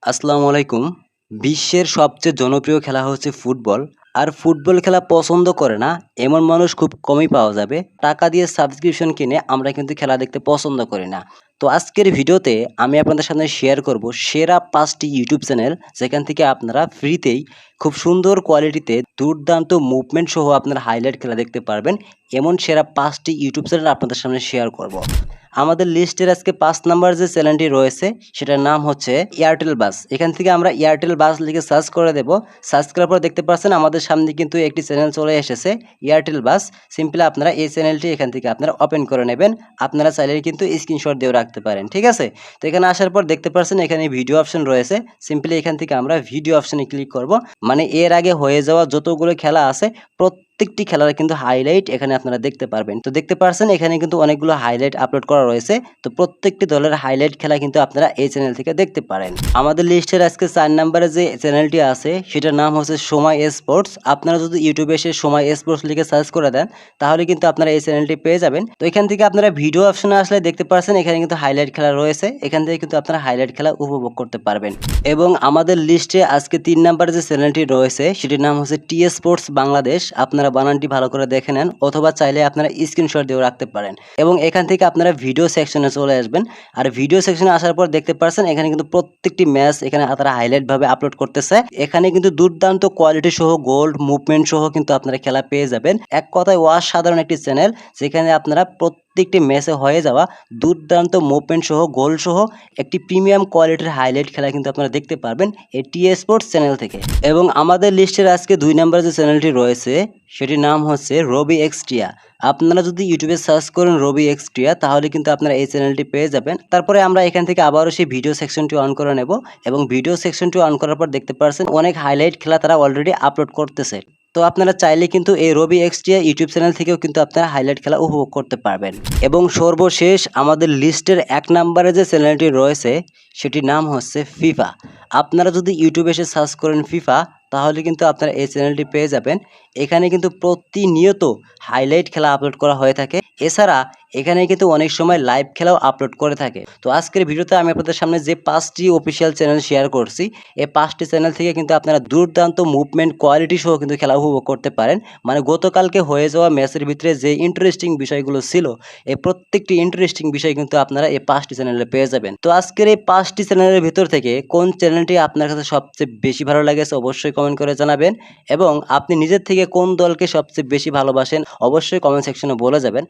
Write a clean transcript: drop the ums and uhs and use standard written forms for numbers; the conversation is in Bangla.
আসসালামু আলাইকুম। বিশ্বের সবচেয়ে জনপ্রিয় খেলা হচ্ছে ফুটবল। আর ফুটবল খেলা পছন্দ করে না এমন মানুষ খুব কমই পাওয়া যাবে। টাকা দিয়ে সাবস্ক্রিপশন কিনে আমরা কিন্তু খেলা দেখতে পছন্দ করি না। তো আজকের ভিডিওতে আমি আপনাদের সামনে শেয়ার করব সেরা ৫টি ইউটিউব চ্যানেল যেখান থেকে আপনারা ফ্রিতেই খুব সুন্দর কোয়ালিটিতে দুর্দান্ত মুভমেন্ট সহ আপনারা হাইলাইট খেলা দেখতে পারবেন। এমন সেরা ৫টি ইউটিউব চ্যানেল আপনাদের সামনে শেয়ার করব। আমাদের লিস্টের আজকে ৫ নাম্বার যে চ্যানেলটি রয়েছে সেটার নাম হচ্ছে এয়ারটেল বাস। এখান থেকে আমরা এয়ারটেল বাস লিখে সার্চ করে দেব। সার্চ করার পর দেখতে পাচ্ছেন আমাদের সামনে কিন্তু একটি চ্যানেল চলে এসেছে এয়ারটেল বাস। সিম্পলি আপনারা এই চ্যানেলটি এখান থেকে আপনারা ওপেন করে নেবেন। আপনারা চাইলে কিন্তু স্ক্রিনশট দিয়েও রাখতে পারেন, ঠিক আছে? তো এখানে আসার পর দেখতে পাচ্ছেন এখানে ভিডিও অপশন রয়েছে। সিম্পলি এখান থেকে আমরা ভিডিও অপশনে ক্লিক করব। মানে এর আগে হয়ে যাওয়া যতগুলো খেলা আছে প্রত্যেকটি খেলার কিন্তু হাইলাইট এখানে আপনারা দেখতে পারবেন। তো দেখতে পাচ্ছেন এখানে কিন্তু অনেকগুলো হাইলাইট আপলোড করা রয়েছে। তো প্রত্যেকটি দলের হাইলাইট খেলা কিন্তু আপনারা এই চ্যানেল থেকে দেখতে পারেন। আমাদের লিস্টের আজকে ৪ নম্বরে যে চ্যানেলটি আছে সেটার নাম হচ্ছে সময় স্পোর্টস। আপনারা যদি ইউটিউবে এসে সময় স্পোর্টস লিখে সার্চ করে দেন তাহলে কিন্তু আপনারা এই চ্যানেলটি পেয়ে যাবেন। তো এখান থেকে আপনারা ভিডিও অপশনে আসলে দেখতে পাচ্ছেন এখানে কিন্তু হাইলাইট খেলা রয়েছে। এখান থেকে কিন্তু আপনারা হাইলাইট খেলা উপভোগ করতে পারবেন। এবং আমাদের লিস্টে আজকে ৩ নম্বরে যে চ্যানেলটি রয়েছে সেটির নাম হচ্ছে টি স্পোর্টস বাংলাদেশ। আপনারা বানানটি ভালো করে দেখে নেন অথবা চাইলে আপনারা স্ক্রিনশট দিয়েও রাখতে পারেন। এবং এখান থেকে আপনারা ভিডিও সেকশনে চলে আসবেন। আর ভিডিও সেকশনে আসার পর দেখতে পাচ্ছেন এখানে কিন্তু প্রত্যেকটি ম্যাচ এখানে তারা হাইলাইট ভাবে আপলোড করতেছে। এখানে কিন্তু দুর্দান্ত কোয়ালিটি সহ গোল্ড মুভমেন্ট সহ কিন্তু আপনারা খেলা পেয়ে যাবেন। এক কথায় অসাধারণ একটি চ্যানেল যেখানে আপনারা প্রত্যেকটি ম্যাচে হয়ে যাওয়া দুর্দান্ত মুভমেন্ট সহ গোল সহ একটি প্রিমিয়াম কোয়ালিটির হাইলাইট খেলা কিন্তু আপনারা দেখতে পারবেন এই টি স্পোর্টস চ্যানেল থেকে। এবং আমাদের লিস্টের আজকে ২ নম্বর যে চ্যানেলটি রয়েছে সেটির নাম হচ্ছে রবি এক্সট্রিয়া। আপনারা যদি ইউটিউবে সার্চ করেন রবি এক্সট্রিয়া তাহলে কিন্তু আপনারা এই চ্যানেলটি পেয়ে যাবেন। তারপরে আমরা এখান থেকে আবারও সেই ভিডিও সেকশনটি অন করে নেব এবং ভিডিও সেকশনটি অন করার পর দেখতে পাচ্ছেন অনেক হাইলাইট খেলা তারা অলরেডি আপলোড করতেছে। তো আপনারা চাইলে কিন্তু এই রবি এক্সট্রিয়া ইউটিউব চ্যানেল থেকেও কিন্তু আপনারা হাইলাইট খেলা উপভোগ করতে পারবেন। এবং সর্বশেষ আমাদের লিস্টের ১ নম্বরে যে চ্যানেলটি রয়েছে সেটির নাম হচ্ছে ফিফা। আপনারা যদি ইউটিউবে এসে সার্চ করেন ফিফা তাহলে কিন্তু আপনারা এই চ্যানেলটি পেয়ে যাবেন। এখানে কিন্তু প্রতিনিয়ত হাইলাইট খেলা আপলোড করা হয়ে থাকে। এছাড়া এখানে কিন্তু অনেক সময় লাইভ খেলাও আপলোড করে থাকে। তো আজকের ভিডিওতে আমি আপনাদের সামনে যে ৫টি অফিসিয়াল চ্যানেল শেয়ার করছি এই ৫টি চ্যানেল থেকে কিন্তু আপনারা দুর্দান্ত মুভমেন্ট কোয়ালিটি সহ কিন্তু খেলা উপভোগ করতে পারেন। মানে গতকালকে হয়ে যাওয়া ম্যাচের ভিতরে যে ইন্টারেস্টিং বিষয়গুলো ছিল এই প্রত্যেকটি ইন্টারেস্টিং বিষয় কিন্তু আপনারা এই ৫টি চ্যানেলে পেয়ে যাবেন। তো আজকের এই ৫টি চ্যানেলের ভিতর থেকে কোন চ্যানেলটি আপনার কাছে সবচেয়ে বেশি ভালো লেগেছে অবশ্যই কমেন্ট করে জানাবেন। এবং আপনি নিজের থেকে কোন দলকে সবচেয়ে বেশি ভালোবাসেন অবশ্যই কমেন্ট সেকশনে বলে যাবেন।